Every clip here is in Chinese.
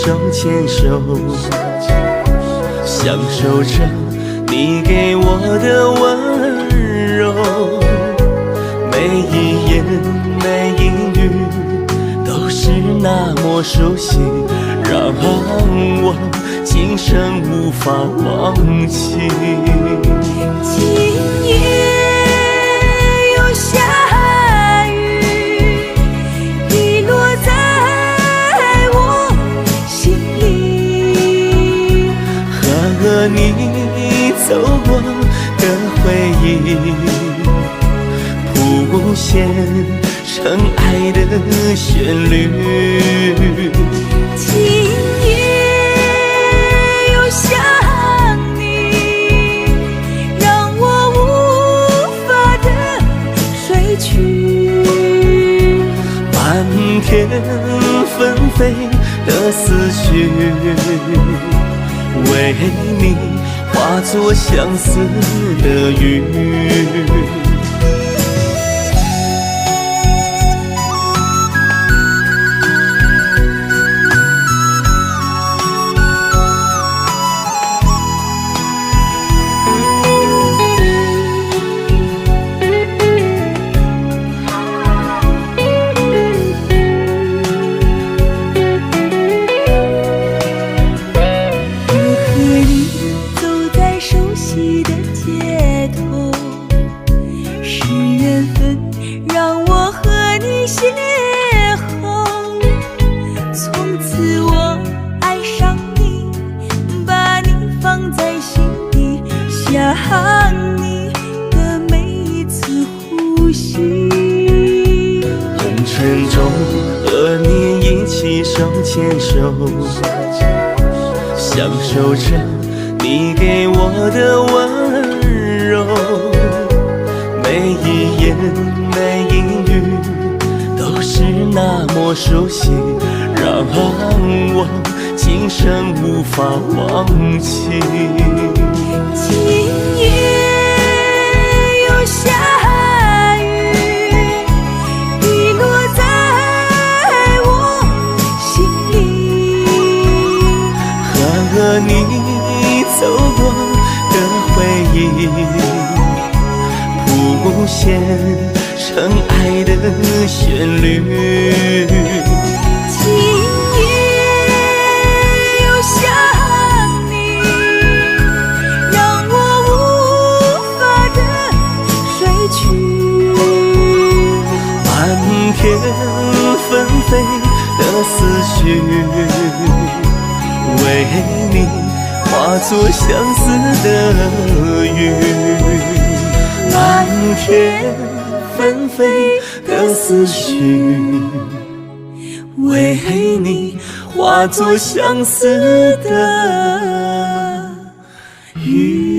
手牵手，享受着你给我的温柔。每一言每一语都是那么熟悉，让我今生无法忘记。今夜有下雨，滴落在我心里，和你走过的回忆，谱写成爱的旋律。今夜又想你，让我无法的睡去。漫天纷飞的思绪，为你化作相思的雨。想你的每一次呼吸，红尘中和你一起手牵手，享受着你给我的温柔。每一言每一语都是那么熟悉，让我今生无法忘记。今夜又下雨，滴落在我心里，和你走过的回忆，谱写成爱的旋律。天纷飞的思绪，为你化作相思的雨。漫天纷飞的思绪，为你化作相思的雨。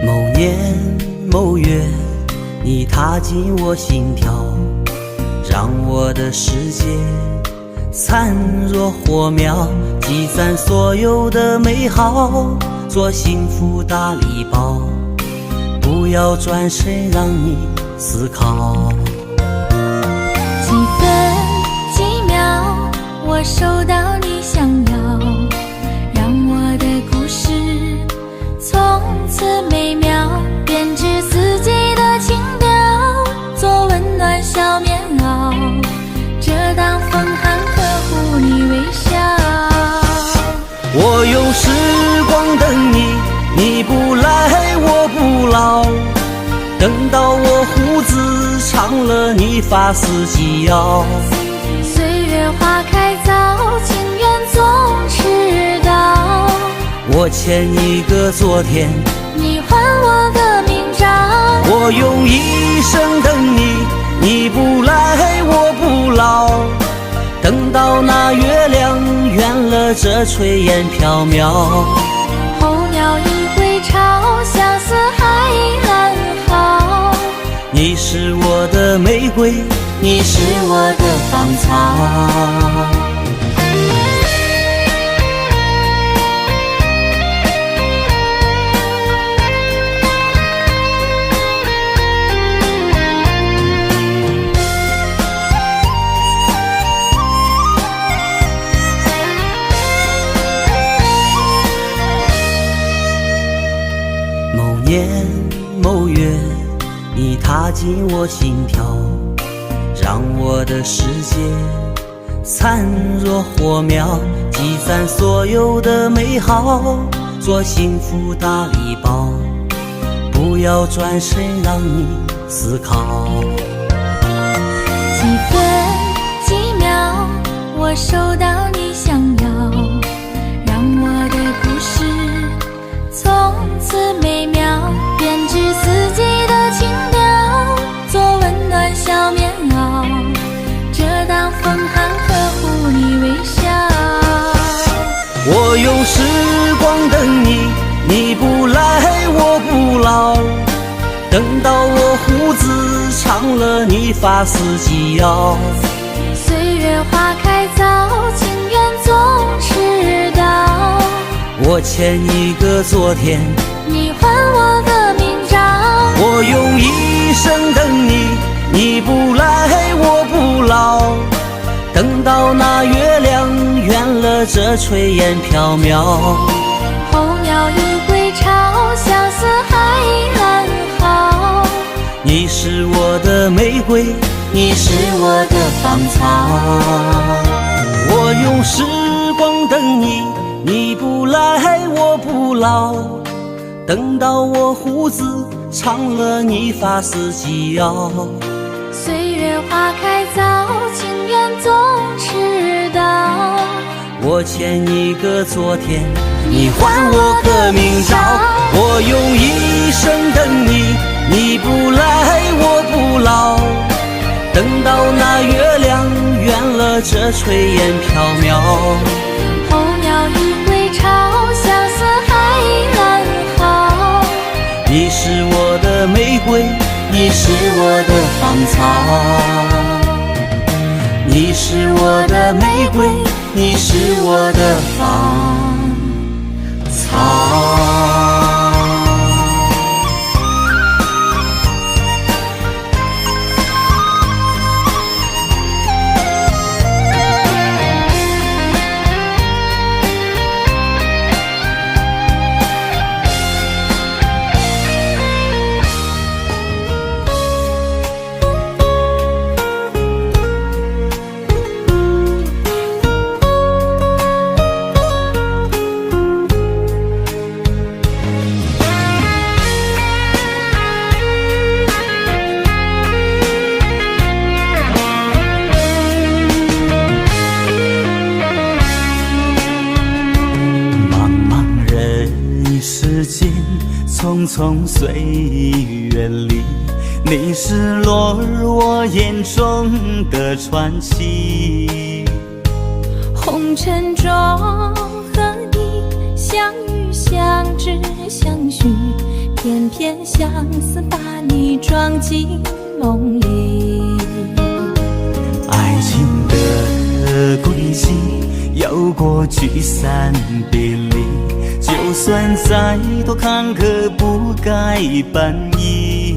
某年某月，你踏进我心跳，让我的世界灿若火苗，积攒所有的美好，做幸福大礼包，不要转身让你思考。几分几秒，我收到你想要，让我的故事从此美妙，编织四季的情调，做温暖小棉袄，遮挡风寒呵护你微笑。我用时光等你，你不来我不老，等到我胡子长了，你发丝及腰。岁月花开早，情缘总迟到，我欠一个昨天，你还我个明朝。我用一生等你，你不来我不老，等到那月亮圆了了这炊烟飘渺。候鸟一归巢，相思还烂好。你是我的玫瑰，你是我的芳草。某年某月，你踏进我心跳，让我的世界灿若火苗，积攒所有的美好，做幸福大礼包。不要转身让你思考，几分几秒，我收到你想要，让我的故事从此美妙，编织四季的情调，做温暖小棉袄，遮挡风寒呵护你微笑。我用时光等你，你不来我不老，等到我胡子长了，你发丝及腰。岁月花开早，情缘总迟到，我欠一个昨天，你还我个明朝。我用一生等你，你不来我不老，等到那月亮圆了这炊烟飘渺。候鸟一归巢，相思还烂好。你是我的玫瑰，你是我的芳草。我用时光等你，你不来我不老，等到我胡子长了，你发丝及腰。岁月花开早，情缘总迟到，我欠一个昨天，你还我个明朝。我用一生等你，你不来我不老，等到那月亮圆了这炊烟飘渺。候鸟一归巢，相思还烂好。你是我的玫瑰，你是我的芳草。你是我的玫瑰，你是我的芳草。匆匆岁月里，你是落入我眼中的传奇。红尘中和你相遇相知相许，偏偏相思把你装进梦里。爱情的轨迹有过聚散别离，就算再多坎坷不该搬移。